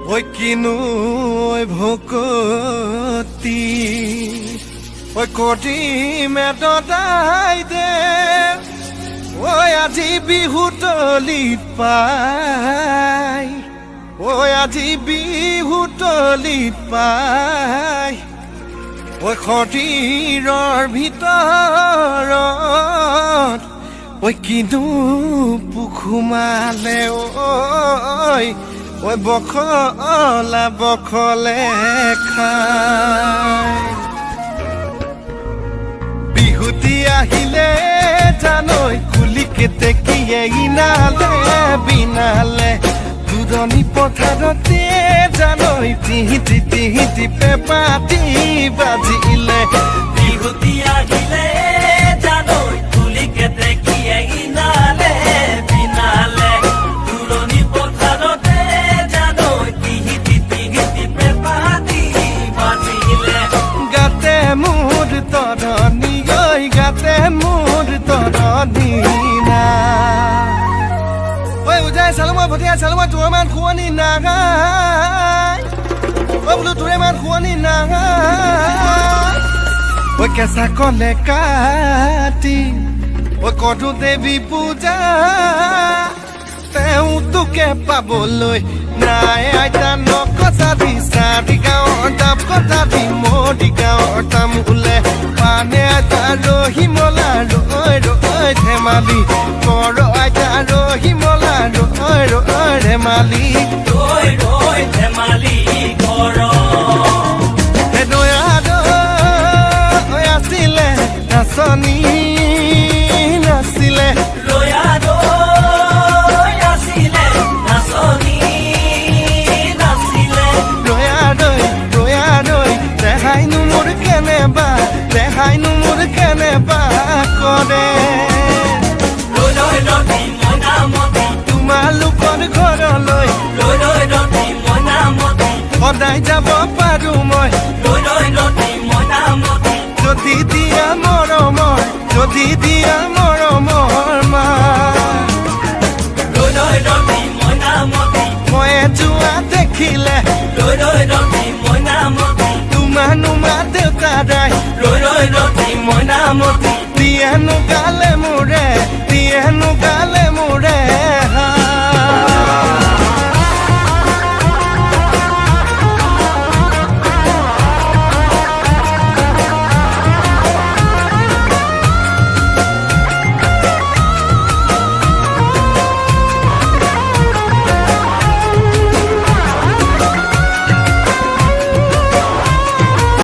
ঐ কিনো ঐ ভকতি ঐ কটি মেদাই দে ঐ আজি বিহু তলিত পাই ঐ আজি বিহু তলিত পাই ঐ খটিৰৰ ভিতৰত ঐ কিনো পুখুমালে ঐ বখলা বখলে খাই বিহুতি আহিলে জানৈ কুলি কেতেকীয়ে ইনালে বিনালে দুধনি পথাৰতে জানৈ তিহিতি তিহিতি পেপাতি বাজিলে বিহুতি আহিলে জানৈ কুলি কেতেকীয়ে ইনালে বিনালে দুধনি পথাৰতে জানৈ তিহিতি তিহিতি পেপাতি বাজিলে গাতে মোৰ তৰণি ঐ গাতে মোৰ তৰণি না ঐ উজাই চালমা ভটিয়া চালমা তোৰ মান খুৱনি নাগাই ঐ বোলো তোৰে মান খুৱনি নাগাই ঐ কেঁচা কলে কাটি ঐ কঠু দেৱী পূজা তেওঁ তোকে পাবলৈ নাই আইতা নকচা দি চাৰি গাঁৱৰ দাব কথা দি মৰি গাঁৱৰ তামোলে পানে আইতা ৰহিমলা ৰৈ ৰৈ ধেমালি কৰ আইতা ৰহিমলা ৰৈ ৰৈ ধেমালি ৰৈ ৰৈ ধেমালি কৰ দয়া দৈ আছিলে নাচনি নাছিলে দয়া দৈ আছিলে নাচনি নাছিলে দয়া দৈ দেখাইনো মোৰ কেনেবা কৰে ৰৈ ৰৈ ৰতি মইনামতি তোমালোকৰ ঘৰলৈ ৰৈ ৰৈ ৰতি মইনামতি সদায় যাব পাৰো মই ৰৈ ৰৈ ৰতি মইনামতি যদি দিয়া মৰমৰ মা ৰৈ ৰৈ ৰতি মইনামতি মই যোৱা দেখিলে ৰৈ ৰৈ ৰতি মইনামতি তোমানুমা দেউতাৰাই ৰৈ ৰৈ ৰতি মইনামতি দিয়ানো গালে